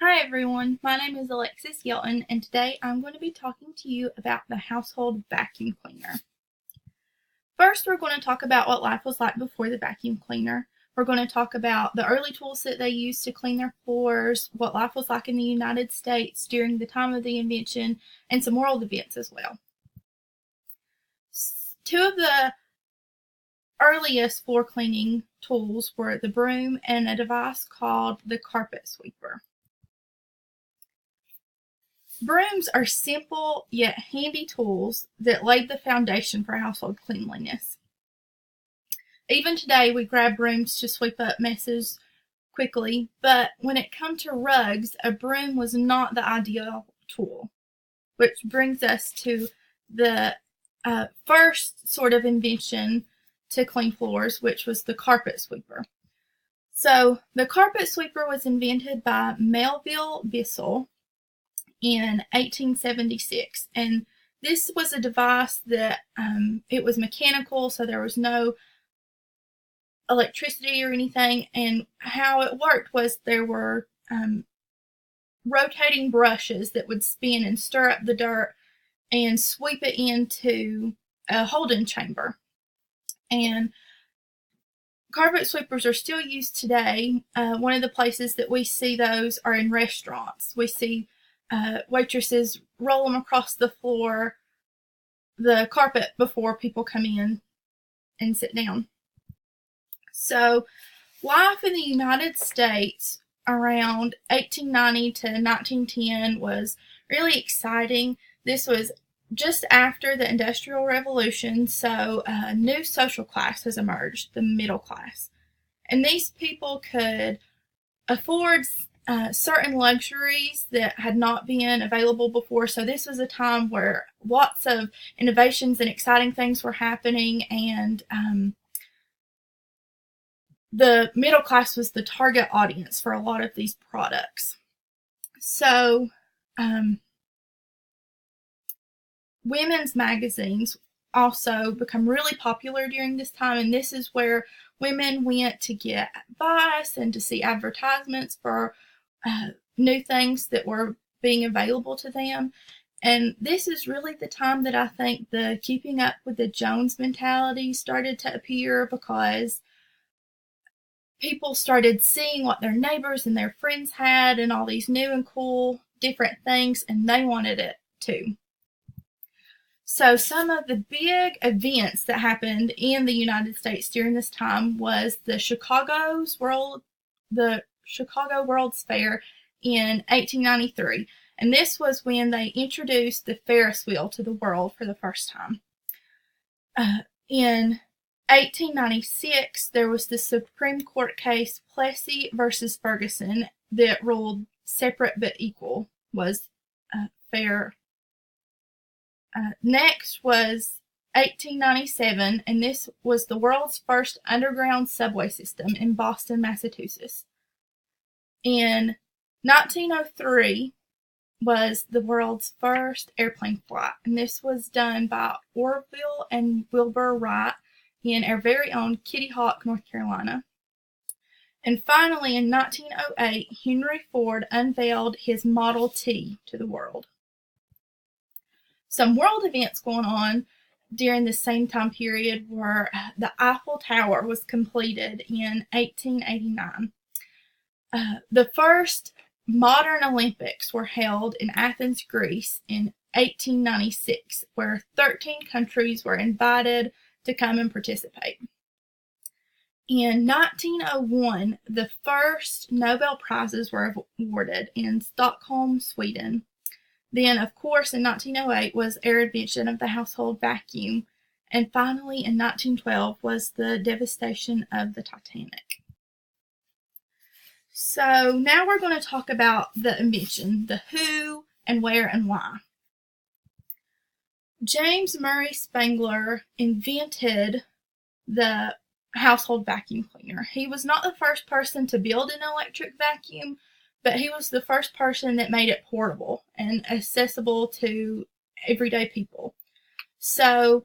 Hi everyone, my name is Alexis Yelton, and today I'm going to be talking to you about the household vacuum cleaner. First, we're going to talk about what life was like before the vacuum cleaner. We're going to talk about the early tools that they used to clean their floors, what life was like in the United States during the time of the invention, and some world events as well. Two of the earliest floor cleaning tools were the broom and a device called the carpet sweeper. Brooms are simple yet handy tools that laid the foundation for household cleanliness. Even today, we grab brooms to sweep up messes quickly, but when it comes to rugs, a broom was not the ideal tool, which brings us to the first sort of invention to clean floors, which was the carpet sweeper. So the carpet sweeper was invented by Melville Bissell in 1876, and this was a device that it was mechanical, so there was no electricity or anything, and how it worked was there were rotating brushes that would spin and stir up the dirt and sweep it into a holding chamber. And carpet sweepers are still used today. One of the places that we see those are in restaurants. We see waitresses roll them across the floor, the carpet, before people come in and sit down. So life in the United States around 1890 to 1910 was really exciting. This was just after the Industrial Revolution, so a new social class has emerged, the middle class. And these people could afford certain luxuries that had not been available before. So this was a time where lots of innovations and exciting things were happening, and the middle class was the target audience for a lot of these products. So women's magazines also become really popular during this time, and this is where women went to get advice and to see advertisements for new things that were being available to them. And this is really the time that I think the keeping up with the Jones mentality started to appear, because people started seeing what their neighbors and their friends had and all these new and cool different things, and they wanted it too. So some of the big events that happened in the United States during this time was the Chicago World's Fair in 1893. And this was when they introduced the Ferris wheel to the world for the first time. In 1896, there was the Supreme Court case Plessy versus Ferguson that ruled separate but equal was fair. Next was 1897, and this was the world's first underground subway system in Boston, Massachusetts. In 1903 was the world's first airplane flight, and this was done by Orville and Wilbur Wright in our very own Kitty Hawk, North Carolina. And finally, in 1908, Henry Ford unveiled his Model T to the world. Some world events going on during the same time period were the Eiffel Tower was completed in 1889. The first modern Olympics were held in Athens, Greece in 1896, where 13 countries were invited to come and participate. In 1901, the first Nobel Prizes were awarded in Stockholm, Sweden. Then, of course, in 1908 was our invention of the household vacuum. And finally, in 1912 was the devastation of the Titanic. So now we're going to talk about the invention, the who and where and why. James Murray Spangler invented the household vacuum cleaner. He was not the first person to build an electric vacuum, but he was the first person that made it portable and accessible to everyday people. So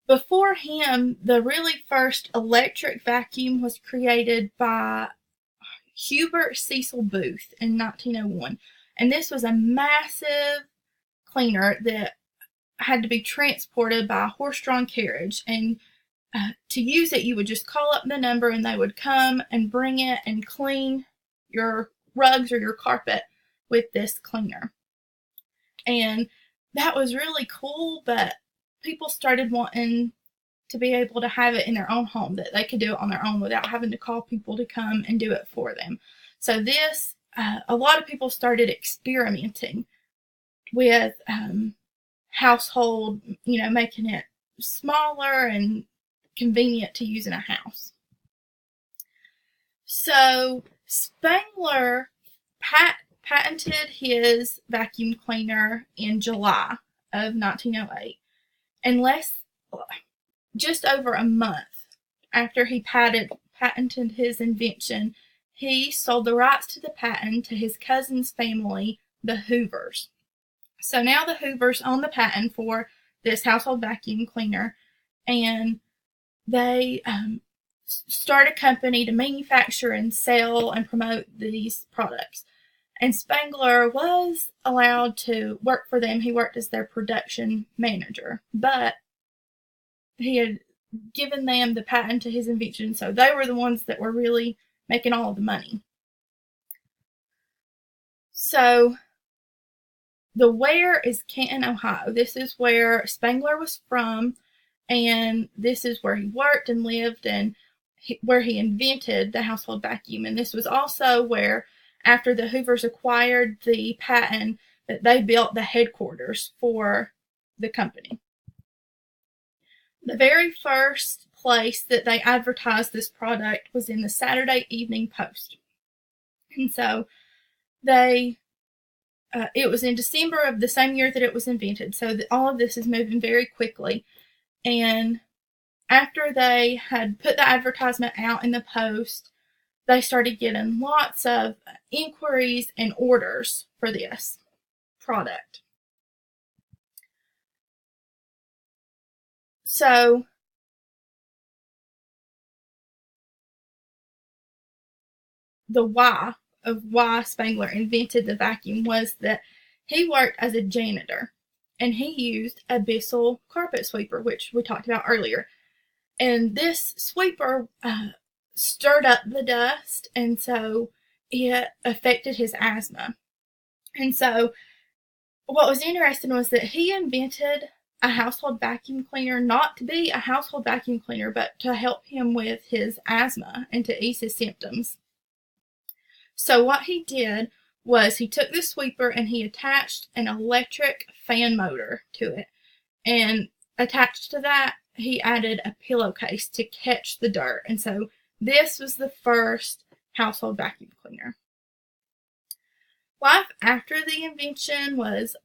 before him, the really first electric vacuum was created by Hubert Cecil Booth in 1901. And this was a massive cleaner that had to be transported by a horse-drawn carriage. And to use it, you would just call up the number and they would come and bring it and clean your rugs or your carpet with this cleaner. And that was really cool, but people started wanting to be able to have it in their own home, that they could do it on their own without having to call people to come and do it for them. So this, a lot of people started experimenting with household, making it smaller and convenient to use in a house. So Spangler patented his vacuum cleaner in July of 1908, and just over a month after he patented his invention, he sold the rights to the patent to his cousin's family, the Hoovers. So now the Hoovers own the patent for this household vacuum cleaner, and they start a company to manufacture and sell and promote these products. And Spangler was allowed to work for them. He worked as their production manager, but he had given them the patent to his invention, so they were the ones that were really making all of the money. So the Ware is Canton, Ohio. This is where Spangler was from, and this is where he worked and lived, and where he invented the household vacuum. And this was also where, after the Hoovers acquired the patent, that they built the headquarters for the company. The very first place that they advertised this product was in the Saturday Evening Post. And so it was in December of the same year that it was invented. So all of this is moving very quickly. And after they had put the advertisement out in the Post, they started getting lots of inquiries and orders for this product. So the why of why Spangler invented the vacuum was that he worked as a janitor, and he used a Bissell carpet sweeper, which we talked about earlier. And this sweeper stirred up the dust, and so it affected his asthma. And so what was interesting was that he invented a household vacuum cleaner not to be a household vacuum cleaner, but to help him with his asthma and to ease his symptoms. So what he did was he took the sweeper and he attached an electric fan motor to it. And attached to that, he added a pillowcase to catch the dirt. And so this was the first household vacuum cleaner. Life after the invention was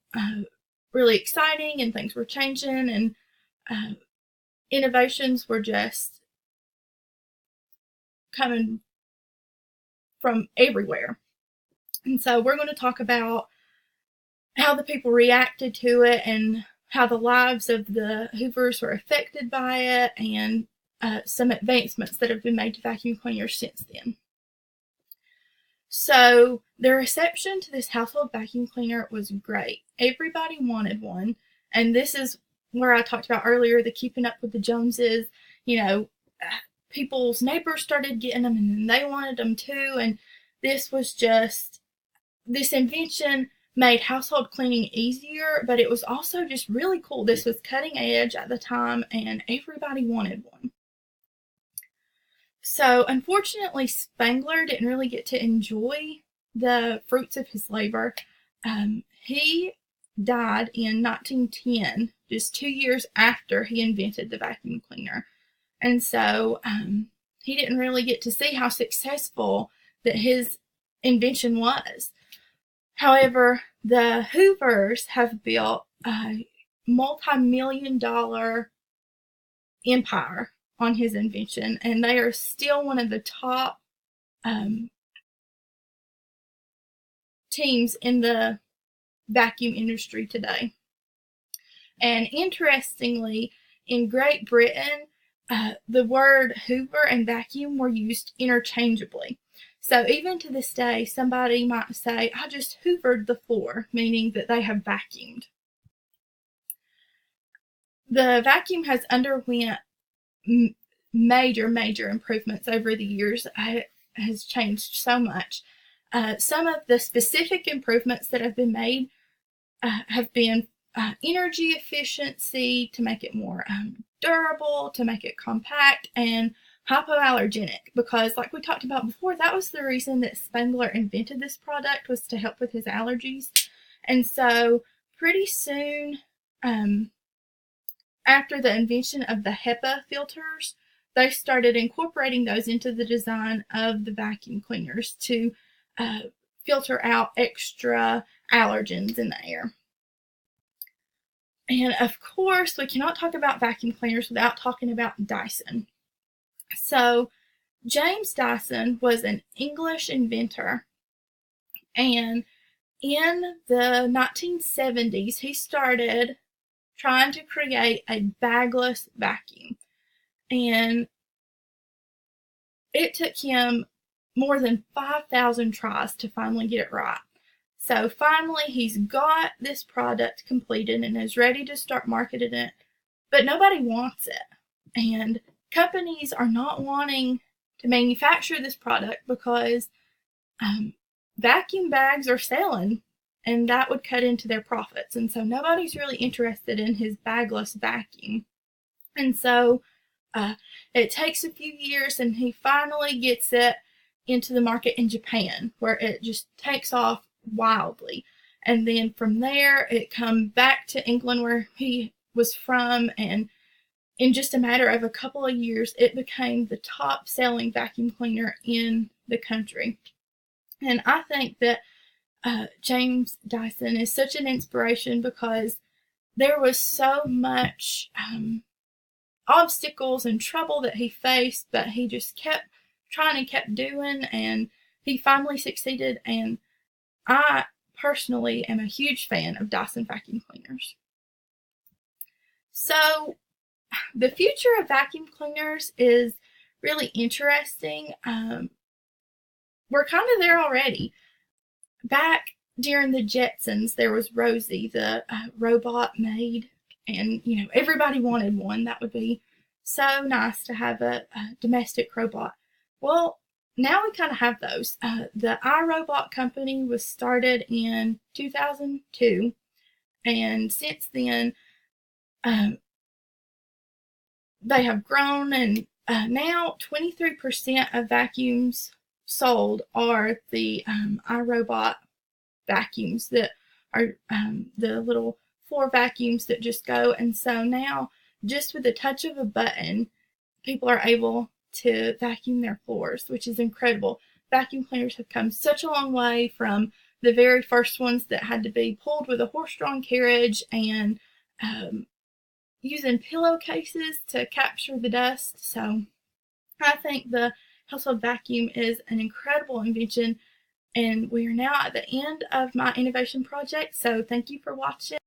really exciting, and things were changing, and innovations were just coming from everywhere. And so we're going to talk about how the people reacted to it and how the lives of the Hoovers were affected by it, and some advancements that have been made to vacuum cleaners since then. So the reception to this household vacuum cleaner was great. Everybody wanted one. And this is where I talked about earlier, the keeping up with the Joneses. People's neighbors started getting them, and they wanted them too. And this invention made household cleaning easier, but it was also just really cool. This was cutting edge at the time, and everybody wanted one. So unfortunately, Spangler didn't really get to enjoy the fruits of his labor. He died in 1910, just 2 years after he invented the vacuum cleaner. And so he didn't really get to see how successful that his invention was. However, the Hoovers have built a multi-million-dollar empire on his invention, and they are still one of the top teams in the vacuum industry today. And interestingly, in Great Britain, the word Hoover and vacuum were used interchangeably. So even to this day, somebody might say, I just hoovered the floor, meaning that they have vacuumed. The vacuum has underwent major improvements over the years. It has changed so much. Some of the specific improvements that have been made have been energy efficiency, to make it more durable, to make it compact, and hypoallergenic, because like we talked about before, that was the reason that Spengler invented this product, was to help with his allergies. And so pretty soon after the invention of the HEPA filters, they started incorporating those into the design of the vacuum cleaners to filter out extra allergens in the air. And of course, we cannot talk about vacuum cleaners without talking about Dyson. So James Dyson was an English inventor, and in the 1970s, he started trying to create a bagless vacuum. And it took him more than 5,000 tries to finally get it right. So finally, he's got this product completed and is ready to start marketing it, but nobody wants it. And companies are not wanting to manufacture this product because vacuum bags are selling, and that would cut into their profits. And so nobody's really interested in his bagless vacuum. And so it takes a few years, and he finally gets it into the market in Japan, where it just takes off wildly. And then from there, it comes back to England, where he was from, and in just a matter of a couple of years, it became the top selling vacuum cleaner in the country. And I think that James Dyson is such an inspiration, because there was so much obstacles and trouble that he faced, but he just kept trying and kept doing, and he finally succeeded. And I personally am a huge fan of Dyson vacuum cleaners. So the future of vacuum cleaners is really interesting. We're kind of there already. Back during the Jetsons, there was Rosie, the robot maid, and everybody wanted one. That would be so nice to have a domestic robot. Well, now we kind of have those. The iRobot company was started in 2002, and since then they have grown, and now 23% of vacuums sold are the iRobot vacuums that are the little floor vacuums that just go. And so now, just with the touch of a button, people are able to vacuum their floors, which is incredible. Vacuum cleaners have come such a long way from the very first ones that had to be pulled with a horse-drawn carriage and using pillowcases to capture the dust. So I think the household vacuum is an incredible invention, and we are now at the end of my innovation project. So thank you for watching.